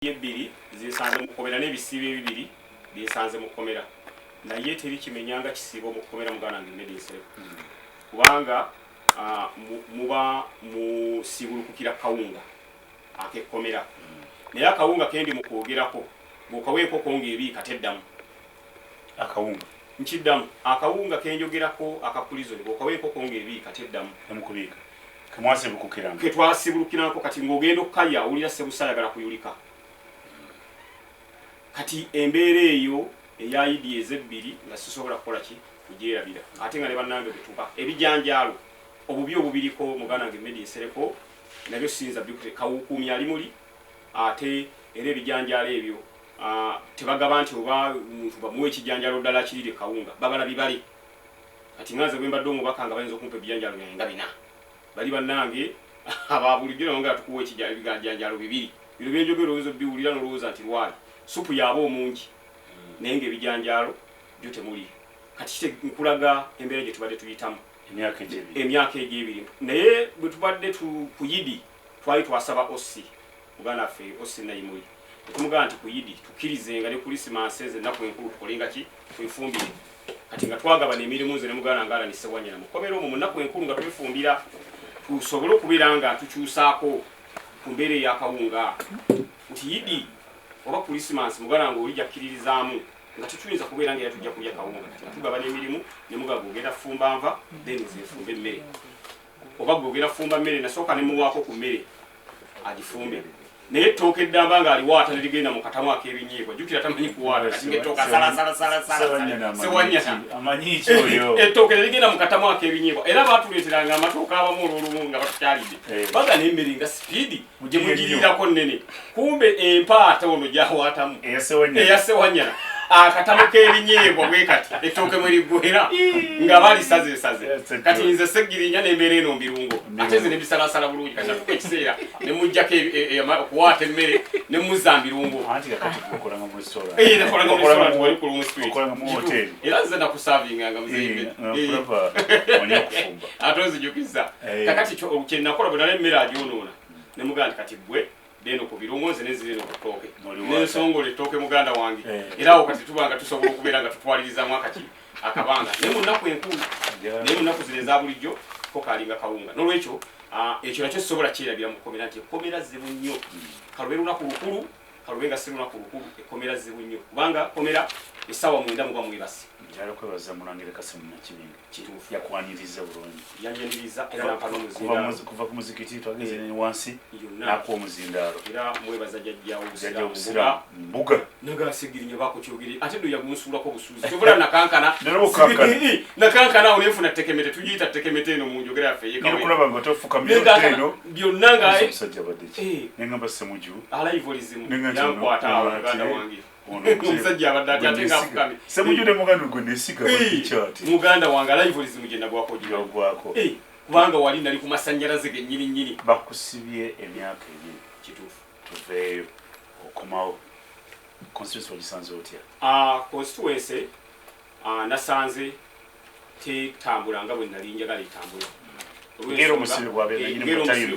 Yebbiri zisanze mukomera n'ebisibe ebibiri bisanze mukomera naye teri kimenyanga kisibo mukomera mugana ngi medicine kubanga muba musibulukukira kawunga akekomera naye akawunga kendi mukogerako mukaweeko konge ebi kateddamu akawunga nchiddamu akawunga kenjogerako akakulizoni bokaweeko konge ebi kateddamu emukubika kamwasibulukukira ketwasibulukirako kati ng'ogenda okukaya owulira sebusayagala kuyulika kati embeera eyo eya IDs ebbiri nga sisobola kukola ki kugyerabira ate nga ne bannange betuba ebijanjaalo obubi obubiriko mugana nge medisereko nabyo siyinza byukute kawukuumi ali muli ate era ebijanjaalo ebyo tebagaba nti oba muntu bamuwa ekijanjaalo ddala kirire kawunga babala bibale kati nganze bwe mbadde omubaka nga bayinza okumpa ebijanjaalo byange nga bina bali bannange ababulijjo nga tukuwa ebijanjaalo bibiri bino byenjogera oyinza biwulira n'olowooza nti lwali supu yabo omungi naye ng'ebijanjaalo byo temuli kati nkulaga embeera gye tubadde tuyitamu emyaka egy'ebiri naye bwe tubadde ku yidi twali twasaba ossi muganda ffe ossi nayimuli netumugamba nti ku yidi tukkirizenga ne kulisimansi ezo ennaku enkulu tukolenga ki twefumbire kati nga twagabana emirimu nze ne muganda nga Alan Ssewanyana mukomera omwo mu nnaku enkulu nga twefumbira tusobole okubeera nga tukyusaako ku mbeera ey'akawunga nti yidi oba Christmas mugana ngo olijja kkiririzaamu nga tutuyinza kubeera nga tujja kulya kawunga nga tugabana emirimu ne mugaga ogenda fumba nva then zefumbe emmere oba gogera fumba mmere nasooka ne muwaako ku mmere agifumbe naye ettooka eddamba nga aliwaata ne ligenda mu katamu ak'ebinyeebwa jjukira tamanyi kuwaata kati ng'ettooka Ssewanyana ettooka ne ligenda mu katamu ak'ebinyeebwa era baatuleeteranga amatooka abamu olwolumu nga batukyalidde baga n'emmere nga sipiidi gye mugiriirako nnene kumbe empaata ono gyawaatamu eya Ssewanyana akatamu k'ebinyeebwa bwe kati ettooke mwe liggwera nga balisazeesaze kati nze Seggirinya n'embeera eno mbirungo ate nze ne bisalasala bulungi kati natuka ekiseera ne muggyako okuwaata emmere ne muzza mbirungo nakolanga mu restaurant wali ku Lumu Street era nze nakusaavinganga muzimbe ate onzijukiza kakati kye nakola bwe nali emmere agyonoona ne mugamba nti kati ggwe deno ku birungo nze nezirino ku ttooke n'ensongole ettooke muganda wange era awo kati tubanga tusobola okubeera nga tutwalirizaamu akabanga naye mu nnaku enkulu naye mu nnaku zino eza bulijjo ko kaalinga kawunga n'olwekyo ekyo nakyo sisobola kyerabira mu kkomera nti ekkomera zibu nnyo kalube lunaku lukulu kalube nga si lunaku lukulu ekkomera zibu nnyo kubanga kkomera essaawa mwenda muba mwebase njala kwebaza Mulangire Kasimu Nakibinge kituufu yakwaniriza bulungi yanyaniriza era nampa n'omuzindaalo kuva ku muzikiti twageze ne wansi n'akuwa omuzindaalo era mwebaza jjajjaawo obusiraamu mbuga naga Seggirinya bakukyogere ate ndo yagunsuulako busuuzi tobula nakankana nakankana awo nenfuna ttekemete tugiyita ttekemete eno mu njogera yaffe yekulaba nga tofuka eno byonna nga omusajja badde nengamba Ssemuju alaivolism yankwata awo muganda wange omusajja abadde ati ate ngaafukamye Ssemuju ne muganda gwe nesiga bakikyati muganda wange alaivolism gye nagwako gyagwako kubanga wali nali ku masannyalaze gennyini bakusibye emyaka ebiri kituufu tuveeyo okomawo constituency wagisanze otya constituency nasanze tetambula nga bwe nali njagala etambula ngero omusibe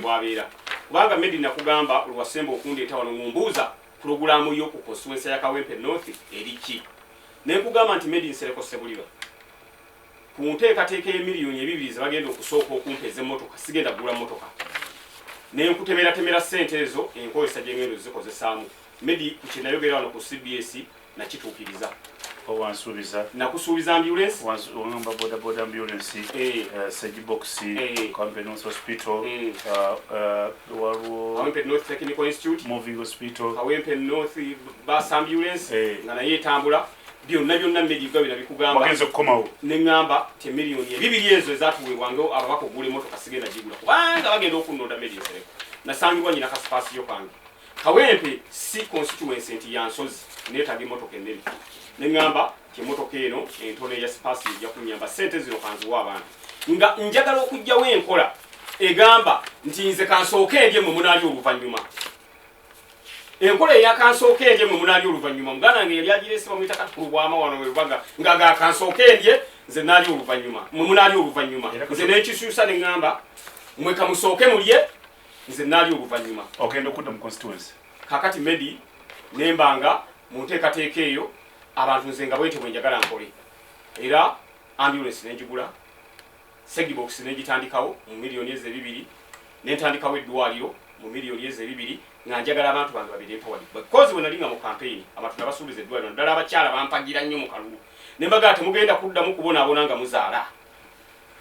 bwabeera kubanga Medi nakugamba olwasemba okundeeta wano ngumbuuza pulogulaamu yo ku constituency ya Kawempe North eriki nenkugamba nti Medi nsereko Ssebulirwa ku nteekateeka y'emiliyoni 2 ze bagenda okusooka okumpeza emmotoka sigenda kugula mmotoka nenkutemeratemera ssente ezo enkozesa gye ngendo zikozesaamu Medi ku kye nayogera wano ku CBS nakituukiriza owansuubiza nakusuubiza ambulance ongamba bodaboda ambulance Segibox Kawempe North Hospital waliwo Kawempe North Technical Institute Moving Hospital Kawempe North Bus Ambulance nga naye etambula byonna Medi gabina bikugamba wagenze okukomawo neŋŋamba ti emiliyoni 2 ezo ezatuweebwange ababaka okugula emmotoka sigenda gigula kubanga bagenda okunnonda Medi nsereko nasangibwa nyina kasipasiyo kange Kawempe si constituency nti yansozi neetaaga emmotoka ennene neŋŋamba ti emmotoka eno entono eya sipaasi ejja kunnyamba ssente zino kanziwa abantu nga njagala okugyawo enkola egamba nti nze kansooke endye mwe munaali oluvannyuma enkola eyakansooke endye mwe munaali oluvannyuma muganda wange yali agireese bamuyita Katukulu bwama wano werubaga nga gakansooke endye nze naali oluvannyuma mwe munaali oluvannyuma nze n'ekisuusa neŋŋamba mwe kamusooke mulye nze naali oluvannyuma ogenda okudda mu constituency kakati Medi nembanga mu nteekateeka eyo abantu nze nga bwete bwe njagala nkole era ambulance nenjigula segibox negitandikawo mu miliyoni ez'ebibiri nentandikawo eddwaliro mu miliyoni ez'ebibiri nga njagala abantu bange babiri empawali because bwe nalinga mu campaign abantu nabasuubiza eddwaliro naddala abakyala bampagira nnyo mu kalulu ne mbagala temugenda kuddamu kubonaabona nga muzaala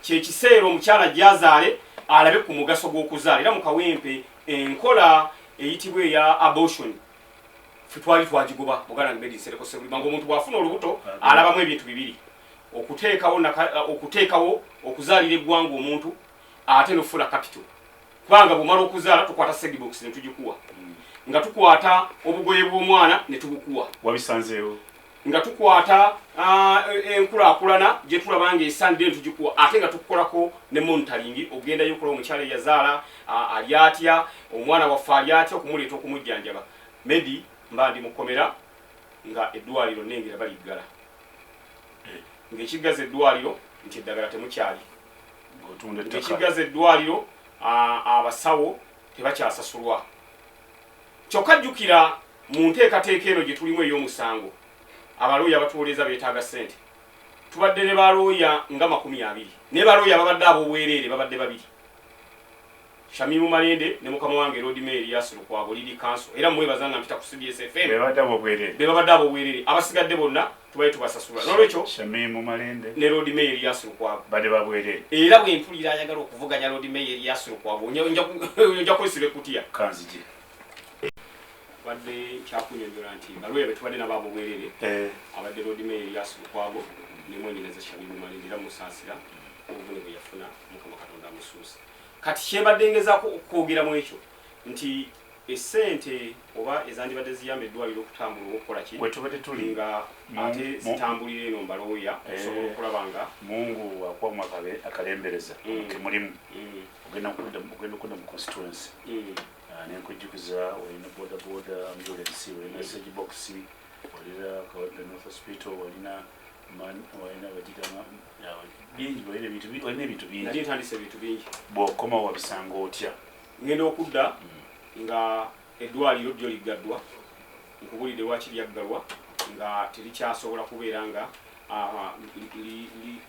kyekiseera omukyala gyazaale alabe ku mugaso gw'okuzaala era mu kawempe enkola eyitibwa eya abortion ffe twali twagigoba muganda medinsereko sebulima ng'omuntu bw'afuna olubuto alabamu ebintu bibiri okuteekawo okuzaalira eggwanga omuntu ate nofuna capital kubanga bw'omala okuzaala tukwata segibox ne tugikuwa nga tukwata obugoye bw'omwana ne tubukuwa wabisanzeewo nga tukwata enkulaakulana gye tulaba nga esaanidde ne tugikuwa ate nga tukukolako ne monitoring ogendayo okola omukyala eyazaala ali atya omwana waffe ali atya okumuleeta okumujjanjaba medi mba ndi mukomera nga eddwaliro nengera baliggala ng'ekiggaza eddwaliro nti eddagala temukyali ng'ekiggaza eddwaliro abasawo tebakyasasulwa kyokka jjukira mu nteekateeka eno gye tulimu ey'omusango abalooya batuwoleeza beetaaga ssente tubadde ne balooya nga 20 naye balooya babadde ab'obwereere babadde babiri Shamimu Malende ne mukama wange Road Mayor Yasulukwabo lili council era mwebaza nga mpita ku CBS FM bebadde ab'obwereere bebadde ab'obwereere abasigadde bonna tubaye tubasasula n'olwekyo Shamimu Malende ne Road Mayor Yasulukwabo badde babwereere era bwe mpulira ayagala okuvuganya Road Mayor Yasulukwabo nja kwesibya ekutiya kanzije badde kyakunyonyola nti balooya be tubadde nabo ab'obwereere abadde Road Mayor Yasulukwabo ne mwenyereza Shamimu Malende era musaasira obuvune bwe yafuna mukama Katonda amusuusa kati kyembadde ngezaako okwogera mu ekyo nti essente oba ezandibadde ziyamba eddwaliro okutambula okukola ki wetubadde tuli nga ate zitambulira eno mbalooya osobola okulaba nga mungu akwamu akalembereza kemulimu ogenda okudda mu constituency nenkujjukiza walina bodaboda ambulance walina segibox walina kawempe north hospital walina bagigama bingi walina ebintu bingi nali ntandise ebintu bingi bw'okoma wabisanga otya ngenda okudda nga eddwaliro lyo liggaddwa nkubulidde lwaki lyaggalwa nga terikyasobola kubeera nga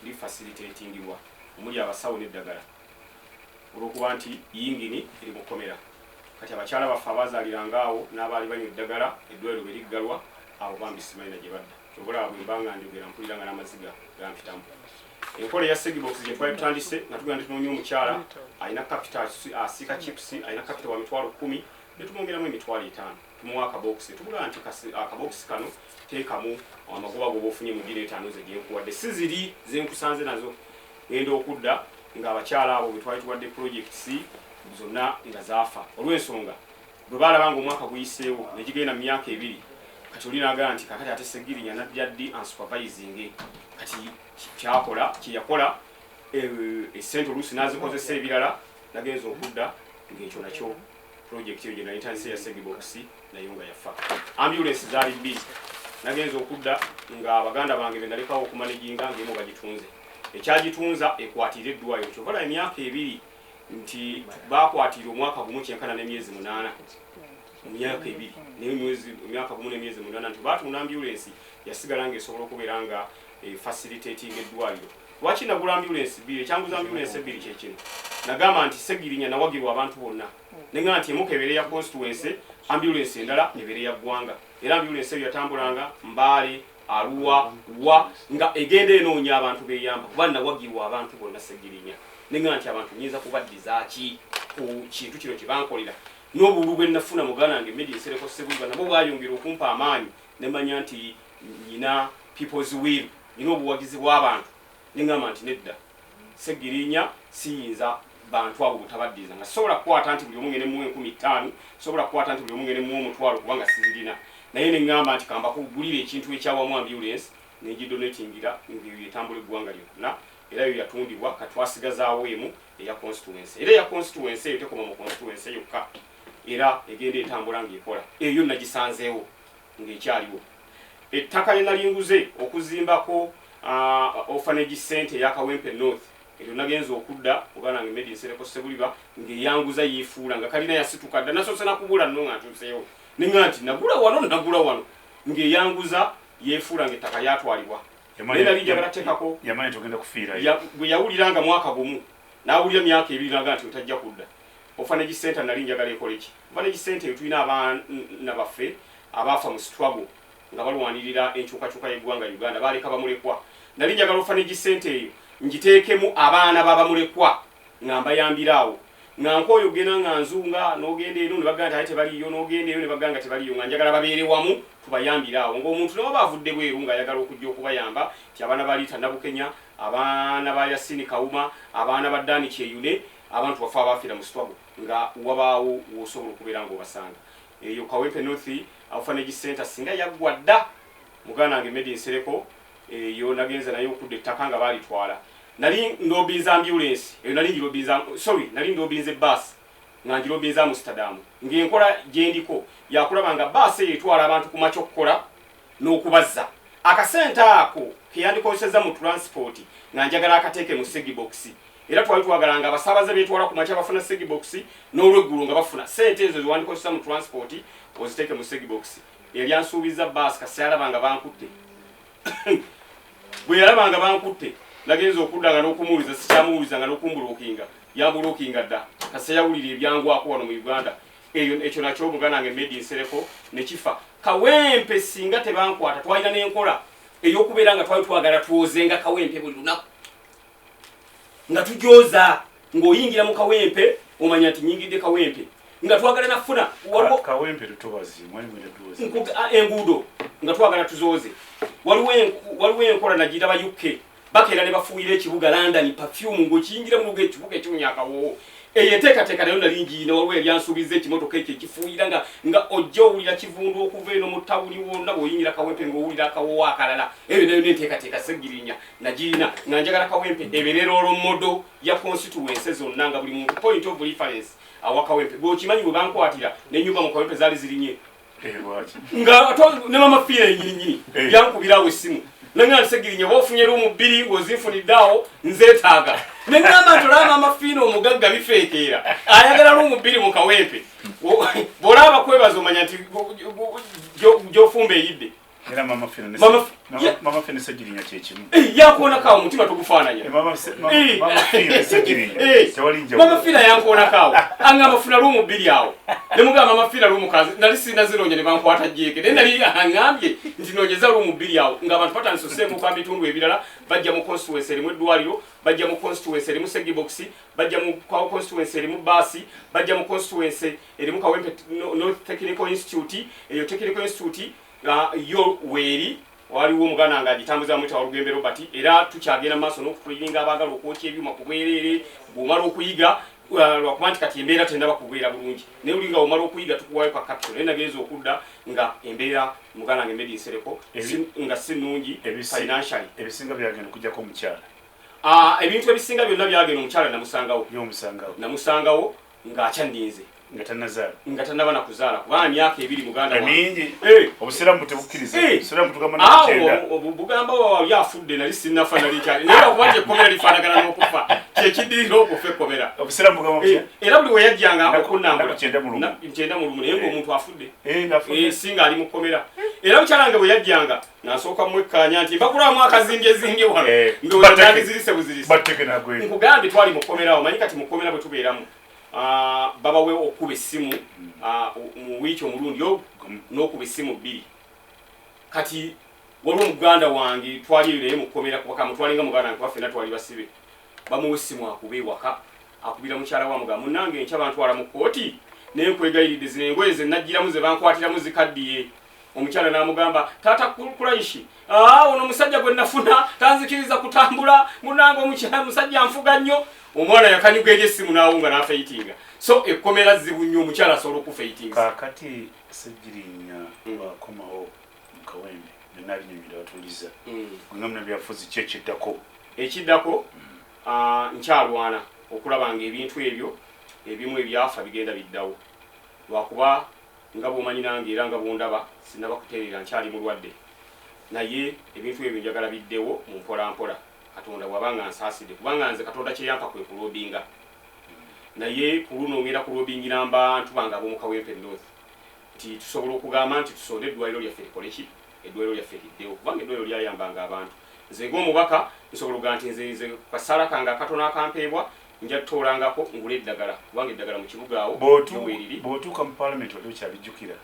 lifacilitatingibwa omuli abasawo n'eddagala olw'okuba nti yingini eri mu kkomera kati abakyala baffe abazaaliranga awo n'abaali banywa eddagala eddwaliro bwe liggalwa abo bambi simalina gye badda kyobulaba bwe mbanga njogera mpulira nga n'amaziga gampitamu enkola eya segibox gye twali tutandise nga tugenda tunoonya omukyala alina capital asiika chips alina capital wa mitwalo 10 ne tumwongeramu emitwalo 5 tumuwa akabox tugula nti akabox kano teekamu amagoba go b'ofunye mu dina 5 ze gyenkuwadde si ziri zenkusanze nazo ngenda okudda ng'abakyala abo bwe twali tuwadde projects zonna nga zaafa olw'ensonga bwe baalaba nga omwaka guyiseewo ne gigenda mu myaka 2 kati oli n'agamba nti kakati ate Segirinya najja ddi unsupervising kati kyeyakola essente oluusi n'azikozesa ebirala nagenza okudda ng'ekyo nakyo project eyo gye nali ntandise ya segibox nayo nga yafa ambulance zaali bbiri nagenza okudda nga baganda bange be nalekawo okumanaginga ng'emu bagitunze ekyagitunza ekwatira eddwaliro kyovala emyaka 2 nti bakwatira omwaka gumu kyenkana n'emyezi 8 mu myaka 2 emyaka 1 n'emyezi 8 nti baatunda ambulance yasigala ng'esobola okubeera nga facilitating eddwaliro lwaki nagula ambulance 2 ekyanguza ambulance 2 kyekino nagamba nti Segirinya nawagirwa abantu bonna nenga nti emukebere ya constituency ambulance endala nebere ya ggwanga era ambulance eyo yatambulanga Mbale Arua wa nga egenda enoonya abantu beyamba kuba nawagirwa abantu bonna Segirinya nenga nti abantu nyinza kubaddiza ki ku kintu kino kye bankolera n'obululu bwe nafuna mugana nge medinsereko sebulwa nabo bwayongera okumpa amaanyi nemanya nti nyina people's will nyina obuwagizi bw'abantu nengamba nti nedda Segirinya siyinza bantu abo butabaddiza nga sobola kukwata nti buli omu ngene mu 15 sobola kukwata nti buli omu ngene mu omutwalo kubanga sizirina naye nengamba nti kamba kugulira ekintu ekyawamu ambulance negidonatingira ng'etambula eggwanga lyonna era yo yatundibwa katwasigazaawo emu eya constituency era eya constituency eyo tekoma mu constituency yokka era egenda etambula ng'ekola eyo nagisanzeewo ng'ekyaliwo ettaka lye nalinguze okuzimbako orphanage center eya Kawempe North eryo nagenza okudda ogana nge medinsereko sebuliba ng'eyanguza yeefuula nga kalina yasituka dda nasoose nakubula nno nga ntuuseewo ninganti nagula wano ngeyanguza yefuula ng'ettaka yatwalibwa era lijagala tekako yamanya tugenda kufiira bwe yawuliranga mwaka gumu n'awulira myaka ebiri naga nti otajja kudda orphanage center nali njagala ekole ki orphanage center eyo tulina abaana baffe abaafa mu struggle nga balwanirira enkyukakyuka y'eggwanga Uganda baleka bamulekwa nali njagala orphanage center eyo ngiteekemu abaana babamulekwa nga mbayambiraawo nga nk'oyo gena nga nzunga n'ogenda eno ne bagamba nti tebaliyo n'ogenda eno ne bagamba tebaliyo nga njagala babeere wamu tubayambiraawo ng'omuntu nawe baavudde bweru ng'ayagala okujja okubayamba ti abaana ba Liita Nabukenya abaana ba Yasini Kawuma abaana ba Dani Kyeyune abantu bafa abafiira mu struggle nga wabaawo w'osobola okubeera ng'obasanga eyo Kawempe North Orphanage Center singa yaggwa dda muganda wange Medi Nsereko eyo nagenza naye okudda ettaka nga baalitwala nali ndobinza ambulance eyo nali ndobinza bus nga njirobinza Amsterdam ng'enkola gyendiko yakulaba nga bus eyo etwala abantu ku makya okukola n'okubazza akasente ako keyandikozesezza mu transport nga njagala akateeke mu segibox era twali twagala nga abasaabaze beetwala ku makya bafuna segibox n'olweggulo nga bafuna sente ezo zewandikozesa mu transport oziteeke mu segibox yali ansuubiza bus kasi yalaba nga bankutte bwe yalaba nga bankutte nagenza okuddanga n'okumuwuliza sikyamuwulizanga n'okumbulookinga yambulookinga dda kasi yawulira ebyangwako wano mu Uganda ekyo nakyo muganda wange Medi Nsereko ne kifa Kawempe singa tebankwata twalina n'enkola ey'okubeera nga twali twagala twozenga Kawempe buli lunaku nga tujooza ng'oyingira mu Kawempe omanya nti nyingidde Kawempe nga twagala nafuna Kawempe tutobazi mwali mwenda tuwoze enguudo nga twagala tuzooze waliwo enkola nagiyita ba UK bakeera ne bafuuyira ekibuga London perfume ng'okiyingira mu ekibuga eky'omunyakawoowo eyo enteekateeka nayo nali ngiina waliwo eryansuubiza ekimotoka ekyo ekifuuyira nga ojja owulira kivundu okuva eno mu tawuni wonna bw'oyingira Kawempe ng'owulira akawoowo akalala eyo nayo n'enteekateeka Seggirinya nagirina nga njagala Kawempe ebeerera olw'omodo ya constituency zonna nga buli muntu point of reference awa Kawempe bw'okimanyi bwe bankwatira n'ennyumba mu Kawempe zaali zirinye nga ne mama fiira ennyininyini yankubiraawo essimu nangana Seggirinya bwofunye lumu bbiri ng'ozinfuniddeawo nzeetaaga nengamba nti olaba amafiina omugagga bifeekeera ayagala lumu bbiri mu Kawempe bw'olaba kwebaza omanya nti gy'ofumba eyidde era mama fina Seggirinya kyekimu yankoonakaawo omutima tugufaananya mama fiina yankoonakaawo angamba funa lumu bbiri awo ne mugamba mama fiina lumu kazi nali sirina zironja ne bankwata jeeke naye nali aŋŋambye nti noonyeza lumu bbiri awo ng'abantu batandise oseemuka bitundu ebirala bajja mu constituency erimu eddwaliro bajja mu constituency erimu Segibox bajja mu constituency erimu baasi bajja mu constituency erimu Kawempe North Technical Institute eyo Technical Institute yo weeri waliwo omuganda nga agitambuza mwita Walugembe Robert era tukyagenda maaso n'okutulinga abaagala okwokya ebyuma ku bwereere bw'omala okuyiga lwakuba nti kati embeera tendaba kubeera bulungi naye olinga omala okuyiga tukuwayo ka capital naye nagenza okudda nga embeera muganda wange Medi Nsereko nga si nnungi financially ebisinga byagenda okujjako omukyala ebintu ebisinga byonna byagenda omukyala namusangawo ng'akyandinze nga tannaba nakuzaala kubanga myaka ebiri muganda mingi obusiraamu tebukkiriza obusiraamu tugamba bugamba wali afudde nali sinnafa nali kyali naye okuba nti ekkomera lifaanagana n'okufa kyekiddirira okufa ekkomera obusiraamu bugamba era buli we yajjanga okunnambula 9 mu lumu naye ng'omuntu afudde singa ali mu kkomera era mukyalange bwe yajjanga nasooka mwekkaanya nti mbakulamu akazingezinge wano ng'ozirise buzirise nkugambye twali mu kkomerawo manyi kati mu kkomera bwe tubeeramu babawe okuba essimu mu wiiki omulundi ogwo n'okuba essimu 2 kati waliwo muganda wange twali naye mu kkomera kubaka mutwalinga muganda wange kuba ffenna twali basibe bamuwa essimu akuba ewaka akubira mukyala wa mugamba munnange enkya bantwala mu kkooti naye nkwegayiridde zino engoye ze najjiramu ze bankwatiramu zikaddiye omukyala n'amugamba taata Kuraishi ono omusajja gwe nafuna tanzikiriza kutambula munnange omusajja nfuga nnyo omwana yakanyuga eri essimu n'awunga n'afeyitinga so ekkomera zibu nnyo omukyala asobola okufeyitinga kaakati Seggirinya wakomawo mu Kawempe byonna binyumira batuliza nga muna byafuzi ki ekiddako nkyalwana okulaba nga ebintu ebyo ebimu ebyafa bigenda biddawo lwakuba nga bw'omanyi nange era nga bw'ondaba sinaba kutereera nkyali mulwadde naye ebintu ebyo njagala biddewo mu mpolampola Katonda bw'abanga nsaasidde kubanga nze Katonda kyeyampa kwe kulobinga naye ku luno ngenda kulobingira abantu bange ab'omu Kawempe North nti tusobola okugamba nti tusonde eddwaliro lyaffe likole ki eddwaliro lyaffe liddewo kubanga eddwaliro lyayambanga abantu nze ng'omubaka nsobola okugaa nti nze kasaala kange akatono akampeebwa nja tutoolangako ngula eddagala kubanga eddagala mu kibuga awo bw'otuuka mu paalamenti wali okyabijjukira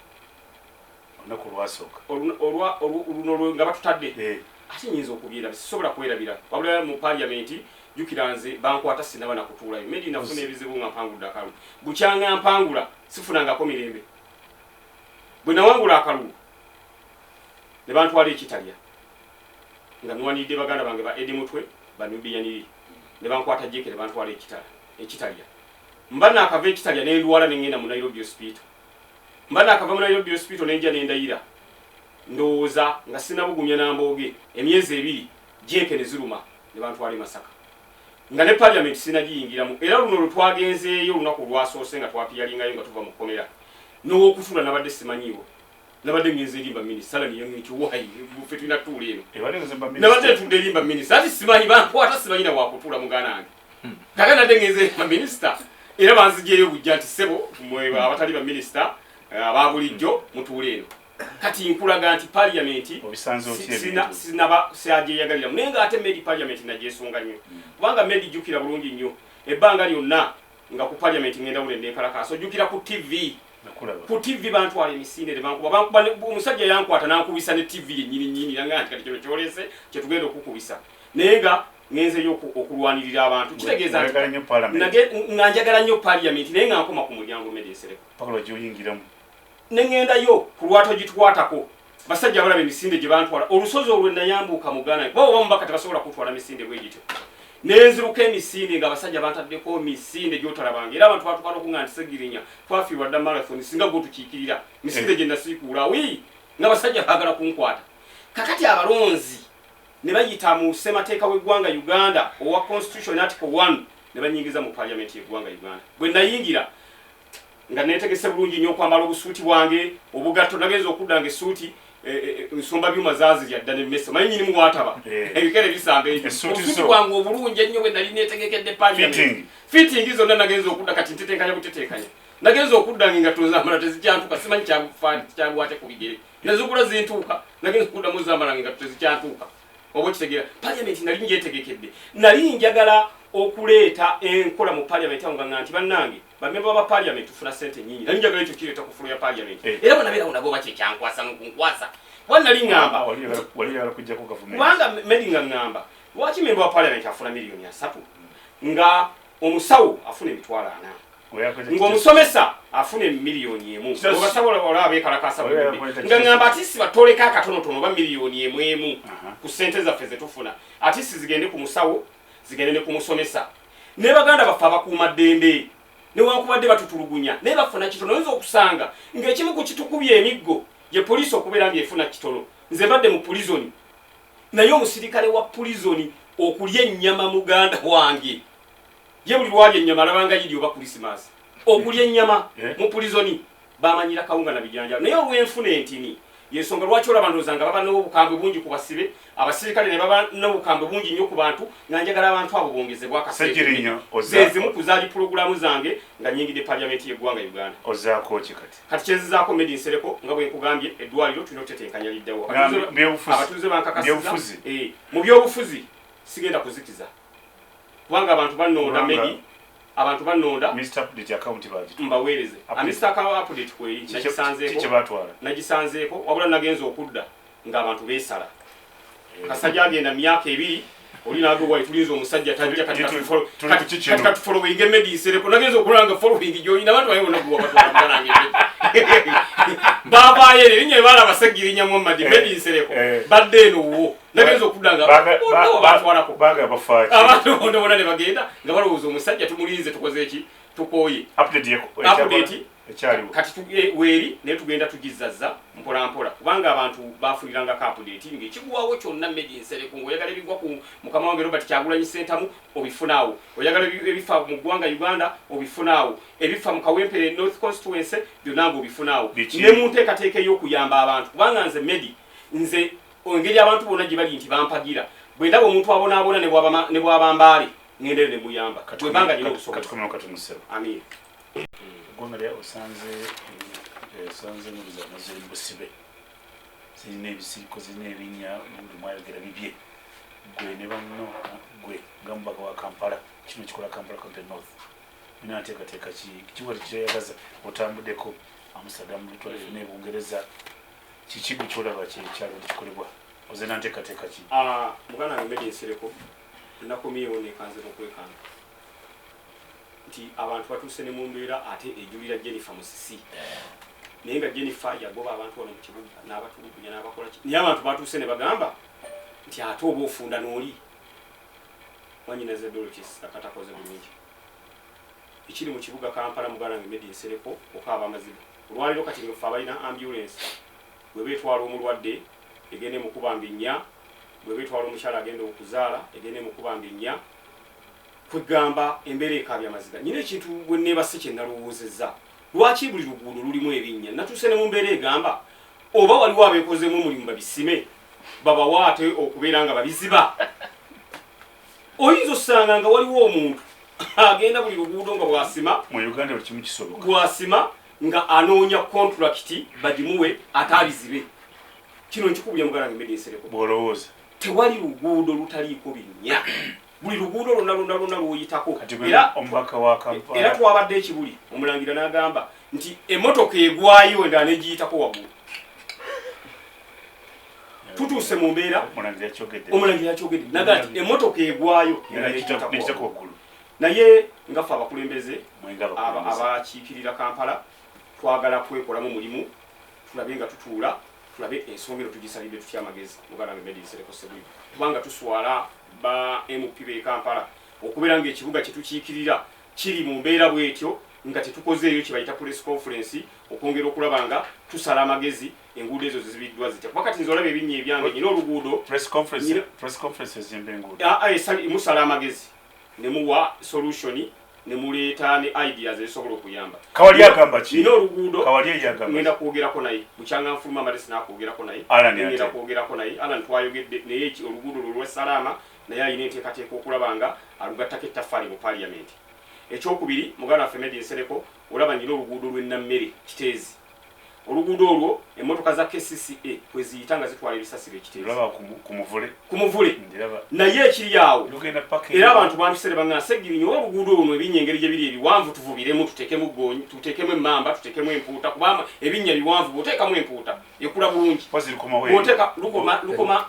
olunaku olwasooka oluno nga batutadde ate nyinza okubyerabira sisobola kwerabira wabula mu paalamenti jjukira nze bankwata sinaba nakutuulayo medi nafuna ebizibu nga mpangudde akalulu bukyanga mpangula sifunangako mirembe bwe nawangula akalulu ne bantwala ekitalya nga nwanidde baganda bange ba Edi Mutwe banubiyaniri ne bankwata jeke ne bantwala ekitalya mba nakava ekitalya ne ndwala ne ngenda mu Nairobi hospital mba nakava mu Nairobi hospital ne nja ne ndayira ndowooza nga sinabugumya nambooge emyezi 2 jeke ne ziruma ne bantwala Masaka nga ne parliament sinagiyingiramu era luno lutwagenzeeyo olunaku lwasoose nga twapiyalingayo nga tuva mu kkomera n'owokutula nabadde simanyiiwo nabadde ngenze erimba minisita sala niyo nti wayi ffe tulina tuula eno nabadde tudde erimba minisita ati simanyi bankwata simanyi na wakutula mugana wange kaka nadde ngenze erimba minisita era banzijeeyo bujja nti ssebo abatali ba minisita ababulijjo mutuula eno kati nkulaga nti parliamenti sinabasyajeyagaliramu naye nga ate medi parliamenti nagyesunga nnyo kubanga medi jjukira bulungi nnyo ebbanga lyonna nga ku parliamenti ngenda wule nekalakasa ojjukira ku TV bantwala emisinde bankuba omusajja yankwata nankubisa ne TV yennyini nanga nti kati kino kyolese kyetugenda okukubisa naye nga ngenzeyo okulwanirira abantu kitegeeza nga njagala nnyo parliamenti naye nga nkoma ku mulyango medi ensereko nengendayo ku lwato gitukwatako basajja abalaba emisinde gye bantwala olusozi olwe nayambuuka mu Ghana bo bamubaka tebasobola kutwala misinde bwe gityo nenziruka emisinde nga basajja bantaddeko misinde gyotalabanga era abantu batukana okunga nti Segirinya twafiirwa dda marathon singa gwo tukiikirira misinde gye nasiikuula wi nga basajja baagala kunkwata kakati abalonzi ne bayita mu ssemateeka w'eggwanga Uganda owa constitution article 1 ne banyingiza mu parliament y'eggwanga Uganda bwe nayingira nga netegese bulungi nnyo okwambala obusuuti bwange obugatto nagenza okuddanga essuuti nsomba byuma zaazi yadda n'emmese manyi nyini muwataba ebikere bisamba ebyo obusuuti bwange obulungi ennyo bwe nali neetegekedde parliament fitting zonna nagenza okudda kati ntetenkanya buteteekanya nagenza okuddanga engatto zambala tezikyantuuka simanyi kyalwate ku bigere nezigula zintuuka nagenza okuddamu zambalanga engatto tezikyantuuka oba okitegeera parliament nali ngyetegekedde nali njagala okuleeta enkola mu parliament awo nga nti bannange bamemba ba parliament tufuna sente nyingi nali njagala ekyo kireeta ku fulo ya parliament era banabeerawo nabo bakyenkyankwasa nokunkwasa wanali ŋŋamba kubanga medi nga ŋŋamba lwaki memba wa parliament afuna miliyoni 3 nga omusawo afuna emitwalo 4 ng'omusomesa afuna miliyoni 1 obasawo olaba beekalakasa nga ŋŋamba ati si batoleka akatonotono oba miliyoni 1 ku ssente zaffe ze tufuna ati si zigende ku musawo zigende ne ku musomesa ne baganda baffe abakuuma ddembe newankubadde batutulugunya naye bafuna kitono oyinza okusanga ng'ekimu ku kitukubya emiggo ye poliisi okubeera ng'efuna kitono nze mbadde mu pulizoni naye omusirikale wa pulizoni okulya ennyama muganda wange ye buli lwalya ennyama alabanga yiri oba krisimaasi okulya ennyama mu pulizoni bamanyira kawunga na bijanjalo naye olw'enfuna entini yensonga lwaki olaba ndowooza nga baba n'obukambwe bungi ku basibe abasirikale ne baba n'obukambwe bungi nnyo ku bantu nga njagala abantu abo bongezebwa akaseezimu kuzaali pulogulaamu zange nga nnyingidde parliament y'eggwanga Uganda ozaako ki kati kyenzizaako medi nsereko nga bwe nkugambye eddwaliro tulina okutetenkanya liddewo abatuuze bankakasiza mu byobufuzi sigenda kuzikiza kubanga abantu bannonda medi abantu bannonda mbaweereze Mr. Update kweri nagisanzeeko wabula nagenza okudda ng'abantu beesala kasajja agenda myaka 2 oli nagobwayi tulinza omusajja tajja kati following medi nsereko nagenza okulanga following gyolina abantu baye bonaguwa batwalange babaayo erinnya ebaala Basegirinya Muhammad medi nsereko badde eno wo nagenza okudda nga batwalako abantu bonna ne bagenda nga balowooza omusajja tumulinze tukoze eki tukooye update kati weeri naye tugenda tugizazza mpolampola kubanga abantu bafunirangako update ng'ekigwawo kyonna medi nsereko ng'oyagala ebigwa ku mukama wange Robert Kyagulanyi Ssentamu obifunaawo oyagala ebifa mu ggwanga Uganda obifunaawo ebifa mu Kawempe North Constituency byonna ng'obifunaawo ne mu nteekateeka ey'okuyamba abantu kubanga nze medi nze engeri abantu bonna gye bali nti bampagira bwe ndaba omuntu abonaabona ne bw'abambaale ngende ne muyamba bwebanga nina obusobozi. Amin. Gwanga lya osanze sanze muliza nazo imbusibe zirina ebisiriko zirina ebinnya buli mwayogera bibye gwe ne banno gwe nga mubaka wa Kampala kino kikola Kampala County North nina nteekateeka kikiwa kyeyagaza otambuddeko Amsterdam Little ne Bungereza kiki gwe kyolaba kyekyalo kikolebwa ozena nteekateeka ki muganda wange Medi Nsereko nakomyewo nekanze n'okwekanga nti abantu batuuse ne mu mbeera ate ejulira Jennifer Musisi naye nga Jennifer yagoba abantu wano mu kibuga n'abatulugunya n'abakola ki naye abantu batuuse ne bagamba nti ate oba ofunda n'oli wanyinaze Dorothy akatakoze bulungi ekiri mu kibuga Kampala muganda wange Medi Nsereko okaaba amaziga olwaliro kati ngefe abalina ambulance bwe beetwala omulwadde egende mu kubamba ennya bwe beetwala omukyala agenda okuzaala egende mu kubamba ennya kwegamba embeera ekaabya amaziga nyina ekintu bwe neebase kye nalowoozezza lwaki buli luguudo lulimu ebinnya natuuse ne mu mbeera egamba oba waliwo abeekozeemu omulimu babisime babawaate okubeera nga babiziba oyinza osanga nga waliwo omuntu agenda buli luguudo nga bwasima mu Uganda buli kimu kisoboka bwasima nga anoonya kontrakiti bagimuwe atabizibe kino nkikubulya muganda wange Medi Nsereko bw'olowooza tewali luguudo lutaliiko binnya buli luguudo lonna lwoyitako omubaka wa Kampala era twabadde ekibuli omulangira n'agamba nti emmotoka egwayo endala negiyitako waggulu tutuuse mu mbeera omulangira yakyogedde naga nti emmotoka egwayo negiyitako waggulu naye ngaffe abakulembeze abakiikirira Kampala twagala kwekolamu mulimu tulabe nga tutuula tulabe ensonga eno tugisalidde tutya amagezi muganda wange Medi Nsereko Sebuli kubanga tuswala ba MP b'e Kampala okubeera ng'ekibuga kye tukiikirira kiri mu mbeera bw'etyo nga tetukozeeyo kye bayita press conference okwongera okulaba nga tusala amagezi enguudo ezo zizibiddwa zitya kuba kati nze olaba ebinnya ebyange nyina oluguudo press conference ezimba enguudo musala amagezi ne muwa solution ne muleeta ne ideas ezisobola okuyamba Kawali agamba ki nina oluguudo Kawali yagamba ngenda kwogerako naye bukyanga nfuluma amalesi nakwogerako naye ngenda kwogerako naye Alan twayogedde naye oluguudo lw'Essalaama naye alina enteekateeka okulaba nga alugattako ettaffaali mu paaliyamenti ekyokubiri muganda waffe Medi Nsereko olaba nina oluguudo lw'Ennammere Kiteezi oluguudo olwo emmotoka za KCCA kwe ziyita nga zitwala ebisasiro ekiteezi ku muvule naye ekiri awo era abantu bantusere bangana segirinyo oluguudo luno ebinnya engeri gye biri ebiwanvu tuvubiremu tuteekemu gonyi tuteekemu emmamba tuteekemu empuuta kubanga ebinnya biwanvu bw'oteekamu empuuta ekula bulungi bw'oteeka lukoma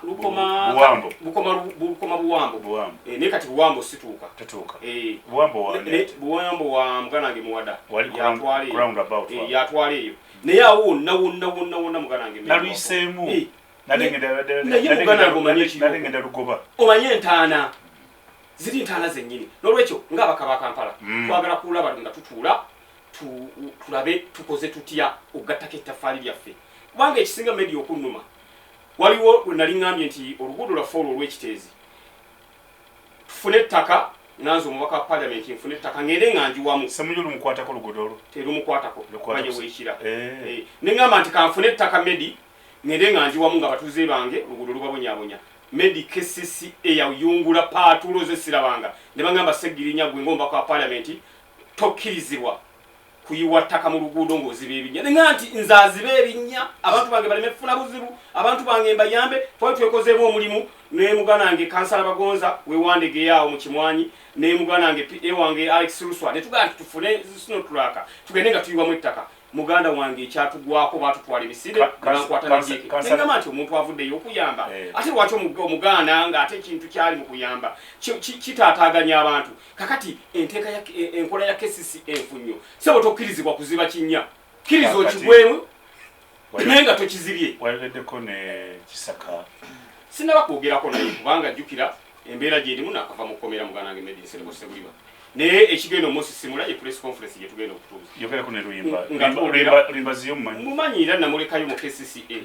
buwambo naye kati buwambo situuka buwambo wa muganda wange Muwada yatwala eyo naye awo wonna muganda wange naluyiseemu nalengenda lugoba omanye entaana ziri entaana zennyini n'olwekyo ng'abaka ba Kampala twagala kulaba nga tutuula tulabe tukoze tutya okugattako ettaffaali lyaffe kubanga ekisinga Medi okunnuma waliwo we nali ŋŋambye nti oluguudo lwaffe olwo olw'Ekiteezi tufune ettaka nanze omubaka wa paalamenti nfune ettaka ngende nga njiwamu semujulu mukwatako luguudo olwo terumukwatako banye weekira ne ŋŋamba nti kanfune ettaka Medi ngende nga njiwamu nga batuze bange luguudo lubabonyabonya Medi KCCA yayungula paatulo zesirabanga ne bagamba Segirinya gwe ng'omubaka wa paalamenti tokkirizibwa kuyiwa ttaka mu luguudo ng'oziba ebinnya nga nti nze aziba ebinnya abantu bange baleme kufuna buzibu abantu bange mbayambe twali twekozeemu omulimu ne muganda wange Kansala Bagonza wewandegeyo mu Kimwanyi ne muganda wange PA wange Alex Luswa ne tugamba nti tufune sinotulaka tugende nga tuyiwamu ettaka muganda wange ekyatugwako batutwala emisire nankwata najeke nengamba nti omuntu avuddeyo okuyamba ate lwaki omuganda nga ate ekintu kyali mu kuyamba kitaataaganya abantu kakati enkola ya KCCA enfunyo sebo tokkirizibwa kuziba kinnya kkiriza okigwemu naye nga tokizibye wayogeddeko ne Kisaka sinaba kwogerako naye kubanga jjukira embeera gyerimu nakava mu kkomera muganda wange Medi Nsereko Sebuliba naye ekigenda omusisimula ye press conference gye tugenda okutuuza yogerako ne luyimba ziyo mumanyira namulekayo mu KCCA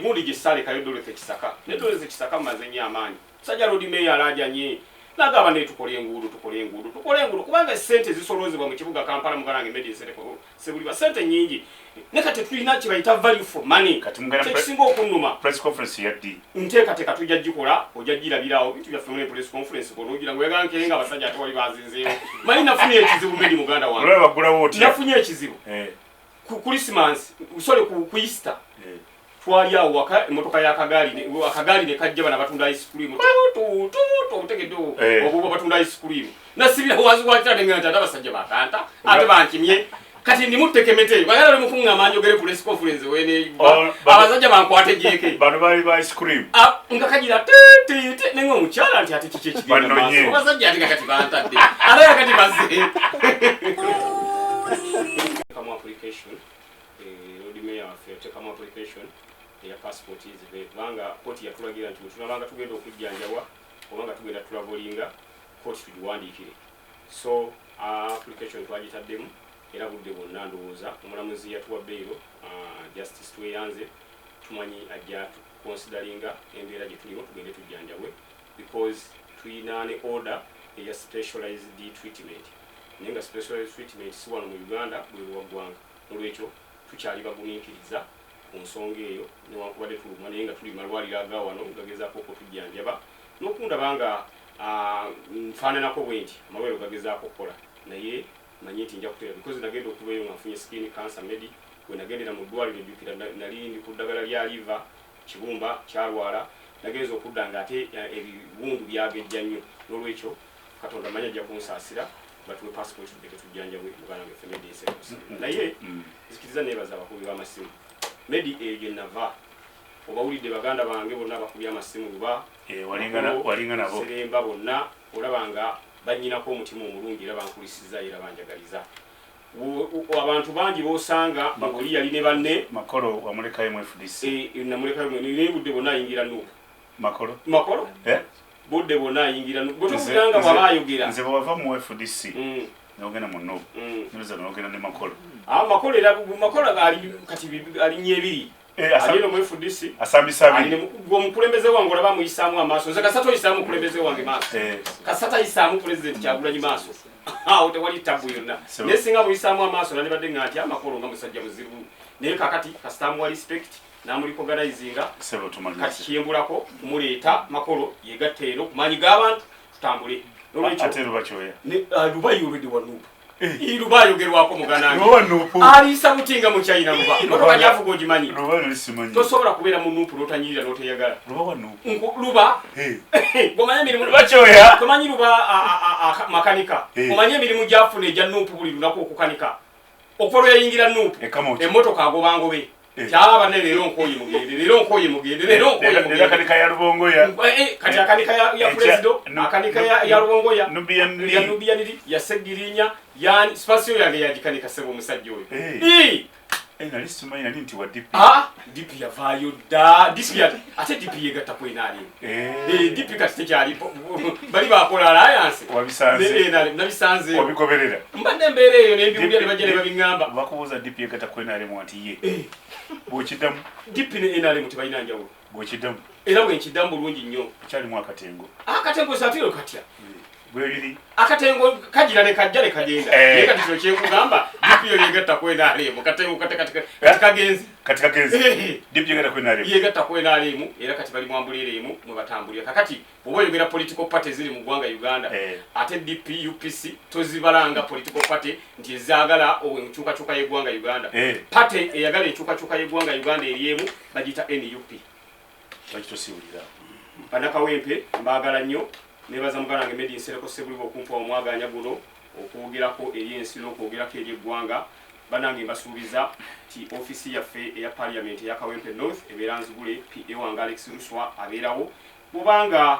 gundi gye saalekayo Dorothy Kisaka ne Dorothy Kisaka mumaze nnyo amaanyi musajja Lord Mayor alajanye nagamba naye tukole enguudo kubanga essente zisolozebwa mu kibuga Kampala muganda wange Medi Nsereko Sebuliba ssente nnyingi ne kati tulina kye bayita value for money kyekisinga okunnuma press conference yaddi nteekateeka tujja gikola ojja girabirawo bintu byaffe mu press conference konogira ngoyaga nkenga abasajja tewali bazinzeewo manyi nafunye ekizibu Medi muganda wange nafunye ekizibu ku Christmas usole ku Easter twali awo waka emotoka ya akagali ne kajja bana batunda ice cream tu tegedo obubo batunda ice cream nasibira wazi watade nganta abasajja bakanta ate bankimye kati ndi mutekemete bagala oli mukunga amanyo gere press conference wene abasajja bankwate jeke bano bali ba ice cream ngakagira te nengo muchala nti ate kiki kigenda abasajja ate kati bantadde ala kati baze kama application road mayor afete kama application ya passport izibe banga poti yatulagira nti tunabanga tugenda okujjanjawa obanga tugenda tulabolinga court tudiwandikire so application twagitaddemu era budde bonna ndowooza omulamuzi yatuwa bail justice tweyanze tumanyi ajja consideringa embeera gye tulimu tugende tujjanjawe because tuyina ne order eya specialized treatment naye nga specialized treatment si wano mu Uganda bwe waggwanga olwekyo tukyali bagumiikiriza ku nsonga eyo newankubadde tuluma naye nga tuli malwaliro aga wano gagezaako okutujjanjaba n'okundaba nga nfaananako bwe nti amalwaliro gagezaako okukola naye manyi nti nja kuteera because nagenda okubeeyo nga nfunye skin cancer medi we nagendera mu ddwaliro ejjukira nali ndi ku ddagala lya liver kibumba kyalwala nagenza okudda nga ate ebiwundu byagejja nnyo n'olwekyo katonda manyi ajja kunsaasira batuwe passport tudeke tujjanjabwe mugana ngaffe medi esekosi naye zikiriza neebaza abakubi b'amasimu medi eyo nava obawulidde baganda bange bonna bakubya amasimu luba walinga nabo seremba bonna olabanga banyinako omutima omulungi era bankulisiza era banjagaliza abantu bangi bosanga ngoli yali ne banne makolo wamulekayo mu FDC namulekayo ne budde bonna ayingira nuupu makolo budde bonna ayingira nuupu botokuganga bwabayogera nze bwava mu FDC nogenda mu nuupu niza nogenda ne makolo makolo era makolo kati ali nyebiri alino mu FDC asambisa ali omukulembeze wange olaba muyisaamu amaaso nze kasata oyisaamu omukulembeze wange maaso kasata yisaamu president Kyagulanyi maaso awo tewali tabu yonna naye singa muyisaamu amaaso nandibadde nga nti amakolo nga musajja muzibu naye kakati kasitamu wa respect namuliko organizinga kati kiyembulako muleeta makolo yegatteero kumanyi g'abantu tutambule ate lubakyoya lubayi olwedde wanuupu irubayogerwako muganange alisa butinga mu China luba motoka javuga ogimanyi tosobola kubeera mu nuupu n'otanyirira n'oteyagala luba gomanya emirimu bakyoya tomanyi luba makanika omanye emirimu gyafuna egya nuupu buli lunaku okukanika okuva lweyayingira nuupu emmotoka agobangobe kyaba ne leero nkoye mugende akanika ya Rubongoya kati akanika ya Presido akanika ya Rubongoya ya Nubianiri ya Segirinya yani spasio yange yagikanika sebo omusajja oyo nali simanyi nali nti wa DP DP yavaayo dda DP ate DP yegatta kwinaali DP kati tekyali bali bakola alliance nabisanze wabigoberera mbadde mbeera eyo nembiwulya ne bajja ne babiŋŋamba bakubuuza DP yegatta kwinaali ati ye bw'okiddamu DP ne NRM tebalina njawulo bw'okiddamu era bwe nkiddamu bulungi nnyo kyalimu akatengo satiro katya bwebiri akatengo kagira ne kajja ne kagenda naye kati kino kyekugamba DP yo yegatta kwinaalimu katengo kati kagenzi DP yegatta kwinaalimu era kati bali mwambulireemu mwe batambulira kakati oba oyogera political party ziri mu ggwanga Uganda ate DP UPC tozibalanga political party nti ezaagala enkyukakyuka y'eggwanga Uganda party eyagala enkyukakyuka y'eggwanga Uganda eriemu bagita NUP bakitosiwulira banakawempe mbaagala nnyo nebaza muganange medi nsereko sebuli okumpa omwaganya guno okuwugirako eri ensi n'okwogerako eri eggwanga banange mbasuubiza ti ofisi yaffe eya parliament eya Kawempe North ebeera nzigule PA wange Alex Luswa abeerawo bubanga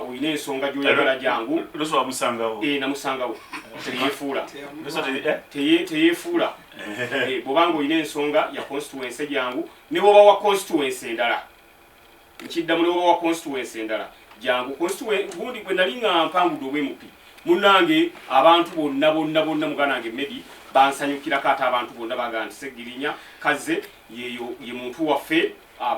oyina ensonga gy'oyagala jangu Luswa wamusangawo namusangawo teyeefuula bubanga oyina ensonga ya constituency jangu ne bwoba wa constituency endala nkiddamu ne bwoba wa constituency endala jangu constituency gundi bwe nali nga mpangudde obwemupi munnange abantu bonna muganange medi bansanyukirako ate abantu bonna bagaa nti Segirinya kaze ye muntu waffe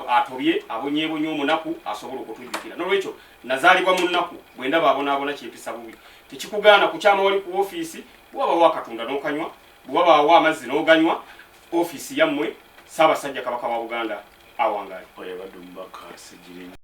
atobye abonyeebonye omunaku asobola okutujjukira n'olwekyo nazaalibwa mu nnaku bwe ndaba abonaabona kyempisa bubi tekikugaana kukyama wali ku ofiisi bw'wabaawo akatunda n'okanywa bw'wabaawo amazzi n'oganywa ofiisi yammwe Ssaabasajja Kabaka wa Buganda awangaale oyo abadde omubaka Segirinya